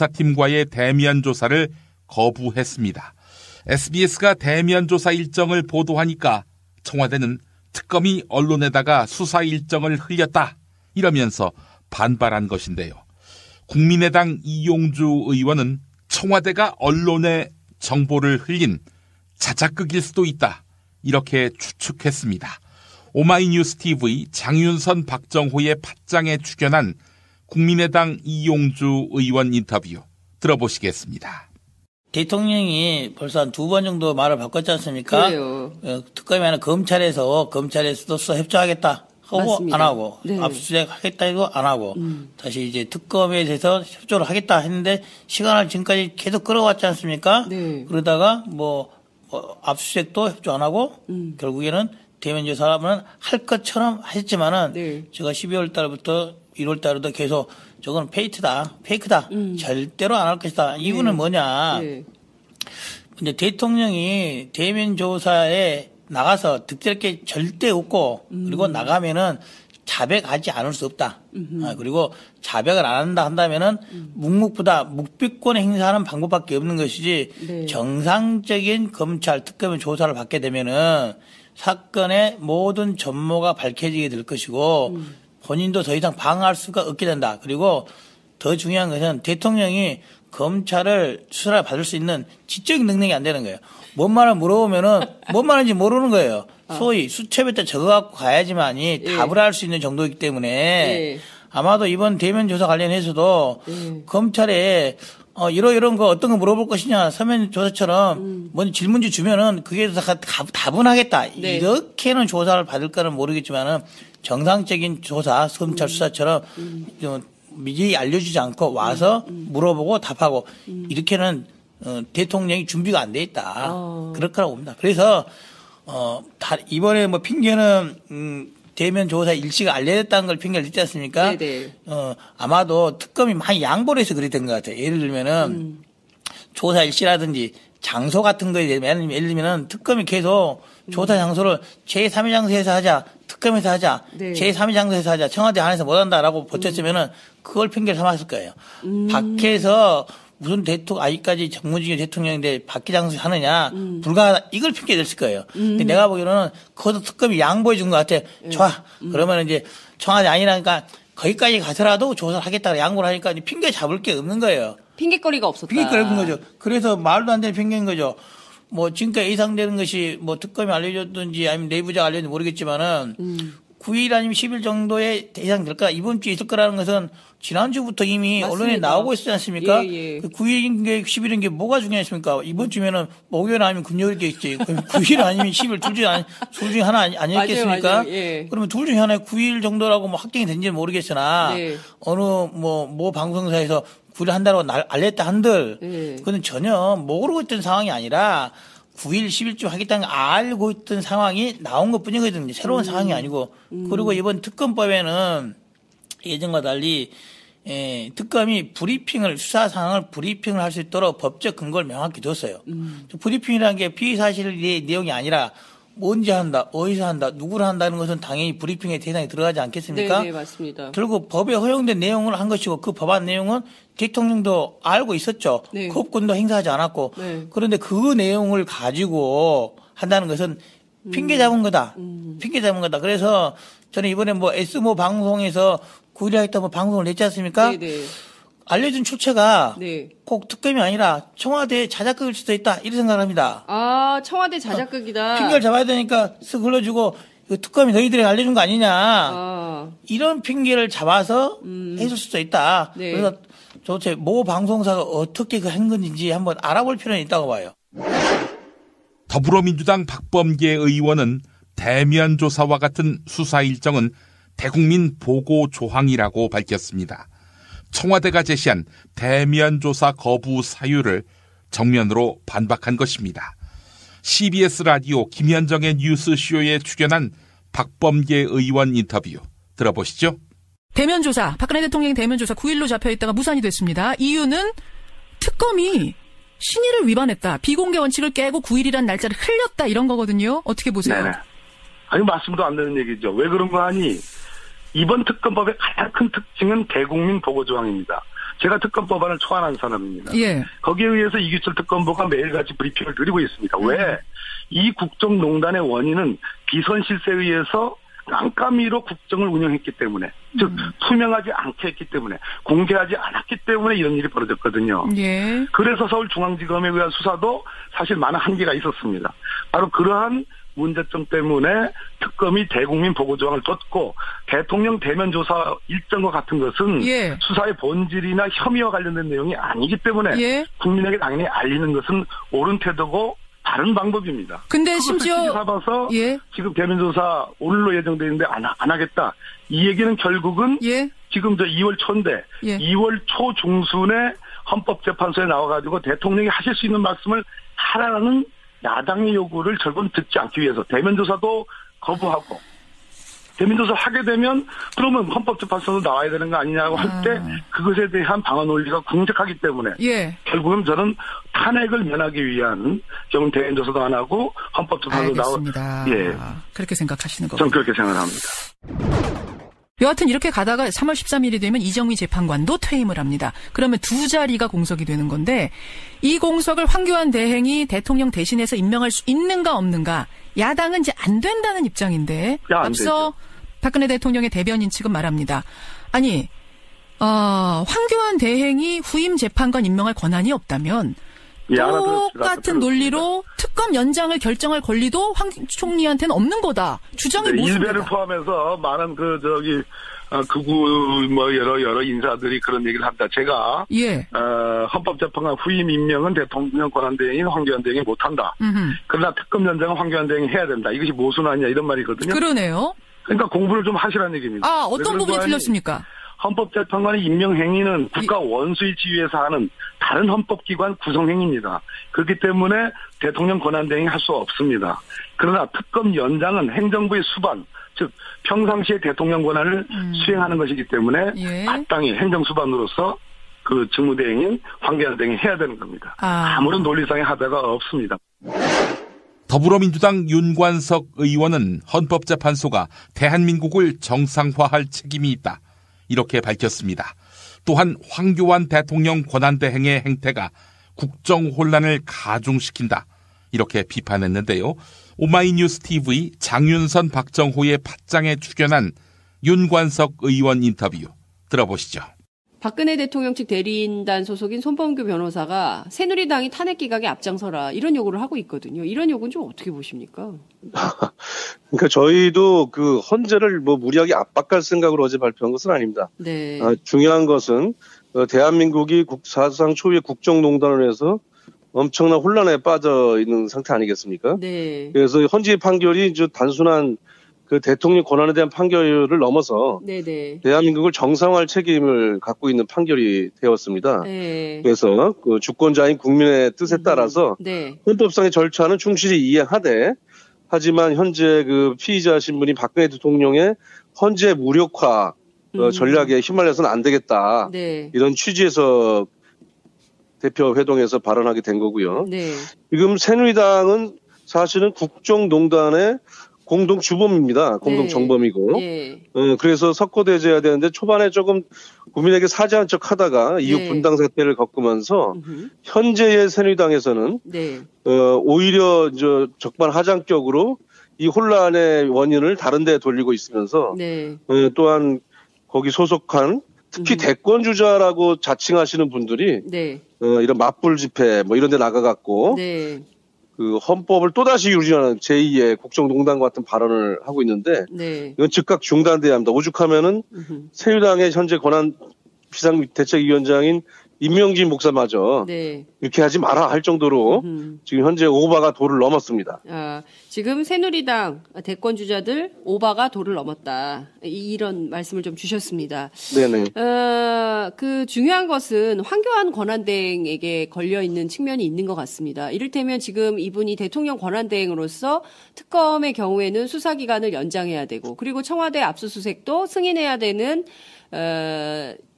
수사팀과의 대면 조사를 거부했습니다. SBS가 대면 조사 일정을 보도하니까 청와대는 특검이 언론에다가 수사 일정을 흘렸다 이러면서 반발한 것인데요. 국민의당 이용주 의원은 청와대가 언론에 정보를 흘린 자작극일 수도 있다 이렇게 추측했습니다. 오마이뉴스 TV 장윤선 박정호의 팟짱에 출연한 국민의당 이용주 의원 인터뷰 들어보시겠습니다. 대통령이 벌써 한 2번 정도 말을 바꿨지 않습니까? 그래요. 특검이 아니라 검찰에서도 수사 협조하겠다 하고 맞습니다. 안 하고 네. 압수수색 하겠다 해도 안 하고 다시 이제 특검에 대해서 협조를 하겠다 했는데 시간을 지금까지 계속 끌어왔지 않습니까? 네. 그러다가 압수수색도 협조 안 하고 결국에는 대면 조사는 할 것처럼 하셨지만은 네. 제가 12월 달부터 1월 달에도 계속 저건 페이크다. 절대로 안 할 것이다. 이유는 뭐냐. 네. 근데 대통령이 대면 조사에 나가서 득될 게 절대 없고 그리고 나가면은 자백하지 않을 수 없다. 그리고 자백을 안 한다 한다면은 묵묵부다 묵비권을 행사하는 방법밖에 없는 것이지 네. 정상적인 검찰 특검의 조사를 받게 되면은 사건의 모든 전모가 밝혀지게 될 것이고 본인도 더 이상 방어할 수가 없게 된다. 그리고 더 중요한 것은 대통령이 검찰을 수사를 받을 수 있는 지적인 능력이 안 되는 거예요. 뭔 말을 물어보면은 뭔 말인지 모르는 거예요. 소위 수첩에 적어갖고 가야지만이 답을 할 수 있는 정도이기 때문에 아마도 이번 대면 조사 관련해서도 검찰에 이런 거 어떤 거 물어볼 것이냐 서면 조사처럼 먼저 질문지 주면은 그게 답은 하겠다. 네. 이렇게는 조사를 받을 거는 모르겠지만은 정상적인 조사 검찰 수사처럼 좀 미리 알려주지 않고 와서 물어보고 답하고 이렇게는 대통령이 준비가 안 돼 있다. 그럴 거라고 봅니다. 그래서 이번에 핑계는 대면 조사 일시가 알려졌다는 걸 핑계를 냈지 않습니까? 네네. 아마도 특검이 많이 양보를 해서 그랬던 것 같아요. 예를 들면은 조사 일시라든지 장소 같은 거에 대해서 예를 들면은 특검이 계속 조사 장소를 제3의 장소에서 하자, 특검에서 하자, 네. 제3의 장소에서 하자, 청와대 안에서 못 한다라고 버텼으면은 그걸 핑계를 삼았을 거예요. 밖에서 무슨 아직까지 정무직의 대통령인데 밖에 장소에서 하느냐, 불가하다, 이걸 핑계 냈을 거예요. 근데 내가 보기로는 그것도 특검이 양보해 준 것 같아. 좋아. 그러면 이제 청와대 아니라니까 거기까지 가서라도 조사를 하겠다고 양보를 하니까 이제 핑계 잡을 게 없는 거예요. 핑계거리가 없었다. 핑계거리 없는 거죠. 그래서 말도 안 되는 핑계인 거죠. 지금까지 예상되는 것이 특검이 알려줬든지 아니면 내부자가 알려줬는지 모르겠지만은 9일 아니면 10일 정도에 예상될까? 이번 주에 있을 거라는 것은 지난주부터 이미 맞습니다. 언론에 나오고 있지 않습니까? 예. 9일인 게 10일인 게 뭐가 중요했습니까? 이번 주면은 목요일 아니면 금요일이겠지. 그럼 9일 아니면 10일 둘 중에 하나 아니겠습니까? 맞아요. 예. 그러면 둘 중에 하나에 9일 정도라고 확정이 된지는 모르겠으나 네. 어느 모 방송사에서 9일 한다고 알렸다 한들 네. 그건 전혀 모르고 있던 상황이 아니라 9일, 10일쯤 하겠다는 걸 알고 있던 상황이 나온 것 뿐이거든요. 새로운 상황이 아니고. 그리고 이번 특검법에는 예전과 달리 특검이 수사 상황을 브리핑을 할 수 있도록 법적 근거를 명확히 뒀어요. 브리핑이라는 게 피의사실의 내용이 아니라 언제 한다, 어디서 한다, 누구를 한다는 것은 당연히 브리핑의 대상에 들어가지 않겠습니까? 네, 맞습니다. 결국 법에 허용된 내용을 한 것이고 그 법안 내용은 대통령도 알고 있었죠. 네. 거부권도 행사하지 않았고. 네. 그런데 그 내용을 가지고 한다는 것은 핑계 잡은 거다. 핑계 잡은 거다. 그래서 저는 이번에 S모 방송에서 9일에 하겠다 방송을 냈지 않습니까? 네네. 알려준 출처가 네. 꼭 특검이 아니라 청와대 자작극일 수도 있다. 이렇게 생각을 합니다. 아, 청와대 자작극이다. 핑계를 잡아야 되니까 쓱 흘러주고 이거 특검이 너희들이 알려준 거 아니냐. 이런 핑계를 잡아서 했을 수도 있다. 네. 그래서 도대체 모 방송사가 어떻게 한 건지 한번 알아볼 필요는 있다고 봐요. 더불어민주당 박범계 의원은 대면 조사와 같은 수사 일정은 대국민 보고 조항이라고 밝혔습니다. 청와대가 제시한 대면 조사 거부 사유를 정면으로 반박한 것입니다. CBS 라디오 김현정의 뉴스쇼에 출연한 박범계 의원 인터뷰 들어보시죠. 대면 조사, 박근혜 대통령 대면 조사 9일로 잡혀있다가 무산이 됐습니다. 이유는 특검이 신의를 위반했다. 비공개 원칙을 깨고 9일이란 날짜를 흘렸다. 이런 거거든요. 어떻게 보세요? 네네. 아니 말씀도 안 되는 얘기죠. 왜 그런 거 하니? 이번 특검법의 가장 큰 특징은 대국민 보고 조항입니다. 제가 특검법안을 초안한 사람입니다. 예. 거기에 의해서 이규철 특검부가 매일같이 브리핑을 드리고 있습니다. 왜? 이 국정농단의 원인은 비선 실세에 의해서 깜깜이로 국정을 운영했기 때문에, 즉 투명하지 않게 했기 때문에, 공개하지 않았기 때문에 이런 일이 벌어졌거든요. 예. 그래서 서울중앙지검에 의한 수사도 사실 많은 한계가 있었습니다. 바로 그러한 문제점 때문에 특검이 대국민 보고조항을 뒀고 대통령 대면 조사 일정과 같은 것은 예. 수사의 본질이나 혐의와 관련된 내용이 아니기 때문에 예. 국민에게 당연히 알리는 것은 옳은 태도고 바른 방법입니다. 근데 심지어 삼아서 예. 지금 대면조사 오늘로 예정돼 있는데 안 하겠다. 이 얘기는 결국은 예. 지금 2월 초인데 예. 2월 초 중순에 헌법재판소에 나와가지고 대통령이 하실 수 있는 말씀을 하라는 야당의 요구를 결국은 듣지 않기 위해서 대면조사도 거부하고 대면조사 하게 되면 그러면 헌법재판소도 나와야 되는 거 아니냐고 할 때 그것에 대한 방어 논리가 궁색하기 때문에 예. 결국은 저는 탄핵을 면하기 위한 경우 대면조사도 안 하고 헌법재판소 알겠습니다. 예. 그렇게 생각하시는 거고. 저는 그렇게 생각합니다. 여하튼 이렇게 가다가 3월 13일이 되면 이정미 재판관도 퇴임을 합니다. 그러면 두 자리가 공석이 되는 건데 이 공석을 황교안 대행이 대통령 대신해서 임명할 수 있는가 없는가 야당은 이제 안 된다는 입장인데 안 앞서 되죠. 박근혜 대통령의 대변인 측은 말합니다. 아니 황교안 대행이 후임 재판관 임명할 권한이 없다면 똑같은 논리로 특검 연장을 결정할 권리도 황 총리한테는 없는 거다. 주장이 네, 모습니다. 일베를 포함해서 많은 극우 여러 인사들이 그런 얘기를 합니다. 제가 예. 헌법재판관 후임 임명은 대통령 권한대행인 황교안 대행이 못한다. 그러나 특검 연장은 황교안 대행이 해야 된다. 이것이 모순하냐 이런 말이거든요. 그러네요. 그러니까 공부를 좀 하시라는 얘기입니다. 어떤 부분이 틀렸습니까? 헌법재판관의 임명행위는 국가 원수의 지위에서 하는 다른 헌법기관 구성행위입니다. 그렇기 때문에 대통령 권한대행이 할 수 없습니다. 그러나 특검 연장은 행정부의 수반, 즉 평상시에 대통령 권한을 수행하는 것이기 때문에 예. 마땅히 행정수반으로서 그 직무대행인 황교안 대행이 해야 되는 겁니다. 아무런 논리상의 하자가 없습니다. 더불어민주당 윤관석 의원은 헌법재판소가 대한민국을 정상화할 책임이 있다. 이렇게 밝혔습니다. 또한 황교안 대통령 권한대행의 행태가 국정 혼란을 가중시킨다. 이렇게 비판했는데요. 오마이뉴스 TV 장윤선 박정호의 팟짱에 출연한 윤관석 의원 인터뷰 들어보시죠. 박근혜 대통령 측 대리인단 소속인 손범규 변호사가 새누리당이 탄핵 기각에 앞장서라 이런 요구를 하고 있거든요. 이런 요구는 좀 어떻게 보십니까? 그러니까 저희도 그 헌재를 무리하게 압박할 생각으로 어제 발표한 것은 아닙니다. 네. 중요한 것은 대한민국이 사상 초유의 국정농단을 해서 엄청난 혼란에 빠져 있는 상태 아니겠습니까? 네. 그래서 헌재 판결이 이제 단순한 그 대통령 권한에 대한 판결을 넘어서 네네. 대한민국을 정상화할 책임을 갖고 있는 판결이 되었습니다. 네. 그래서 그 주권자인 국민의 뜻에 따라서 네. 헌법상의 절차는 충실히 이해하되 하지만 현재 그 피의자 신분이 박근혜 대통령의 헌재 무력화 전략에 휘말려서는 안 되겠다. 네. 이런 취지에서 대표 회동에서 발언하게 된 거고요. 네. 지금 새누리당은 사실은 국정농단의 공동 주범입니다. 공동 정범이고. 네. 그래서 석고대죄해야 되는데 초반에 조금 국민에게 사죄한 척 하다가 이후 네. 분당 사태를 겪으면서 현재의 새누리당에서는 네. 오히려 적반하장격으로 이 혼란의 원인을 다른 데 돌리고 있으면서 네. 또한 거기 소속한 특히 대권 주자라고 자칭하시는 분들이 네. 이런 맞불 집회 이런 데 나가갖고 네. 그 헌법을 또다시 유린하는 제2의 국정농단 같은 발언을 하고 있는데 네. 이건 즉각 중단돼야 합니다. 오죽하면은 새누리당의 현재 권한 비상대책위원장인 임명진 목사마저 네. 이렇게 하지 마라 할 정도로 지금 현재 오바가 도를 넘었습니다. 지금 새누리당 대권 주자들 오바가 도를 넘었다. 이런 말씀을 좀 주셨습니다. 네네. 그 중요한 것은 황교안 권한대행에게 걸려 있는 측면이 있는 것 같습니다. 이를테면 지금 이분이 대통령 권한대행으로서 특검의 경우에는 수사기간을 연장해야 되고 그리고 청와대 압수수색도 승인해야 되는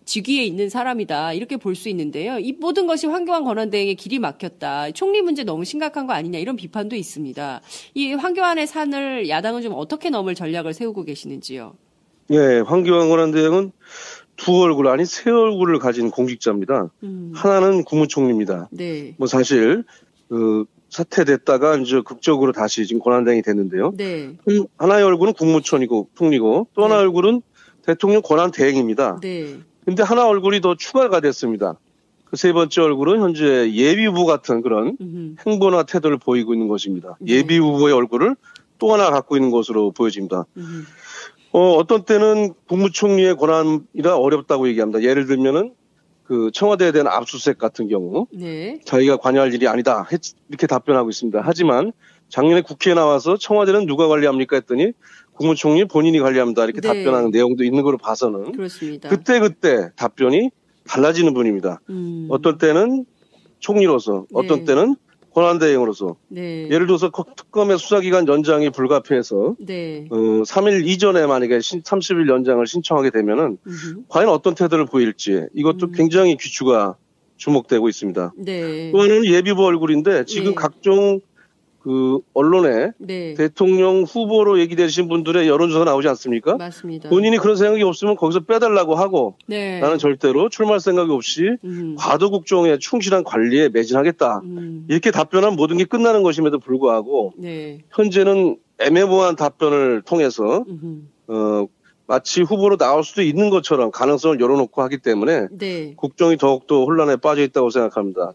직위에 있는 사람이다. 이렇게 볼 수 있는데요. 이 모든 것이 황교안 권한대행의 길이 막혔다. 총리 문제 너무 심각한 거 아니냐 이런 비판도 있습니다. 이 황교안의 산을 야당은 좀 어떻게 넘을 전략을 세우고 계시는지요? 네, 황교안 권한대행은 두 얼굴 아니 세 얼굴을 가진 공직자입니다. 하나는 국무총리입니다. 네. 뭐 사실 사퇴됐다가 이제 극적으로 다시 지금 권한대행이 됐는데요. 네. 하나의 얼굴은 국무총리고 또 하나의 얼굴은 대통령 권한대행입니다. 네. 근데 하나 얼굴이 더 추가가 됐습니다. 그 세 번째 얼굴은 현재 예비후보 같은 그런 행보나 태도를 보이고 있는 것입니다. 네. 예비후보의 얼굴을 또 하나 갖고 있는 것으로 보여집니다. 어떤 때는 국무총리의 권한이라 어렵다고 얘기합니다. 예를 들면은 그 청와대에 대한 압수수색 같은 경우 네. 자기가 관여할 일이 아니다 이렇게 답변하고 있습니다. 하지만 작년에 국회에 나와서 청와대는 누가 관리합니까 했더니 국무총리 본인이 관리합니다 이렇게 네. 답변하는 내용도 있는 걸로 봐서는 그렇습니다. 그때 답변이 달라지는 분입니다. 어떤 때는 총리로서 어떤 네. 때는 권한대행으로서 네. 예를 들어서 특검의 수사기간 연장이 불가피해서 네. 3일 이전에 만약에 30일 연장을 신청하게 되면은 과연 어떤 태도를 보일지 이것도 굉장히 귀추가 주목되고 있습니다. 네. 또 하나는 예비후보 얼굴인데 지금 네. 각종 그 언론에 네. 대통령 후보로 얘기되신 분들의 여론조사 나오지 않습니까? 맞습니다. 본인이 그런 생각이 없으면 거기서 빼달라고 하고 네. 나는 절대로 출마할 생각이 없이 과도국정에 충실한 관리에 매진하겠다. 이렇게 답변한 모든 게 끝나는 것임에도 불구하고 네. 현재는 애매모호한 답변을 통해서 마치 후보로 나올 수도 있는 것처럼 가능성을 열어놓고 하기 때문에 네. 국정이 더욱더 혼란에 빠져 있다고 생각합니다.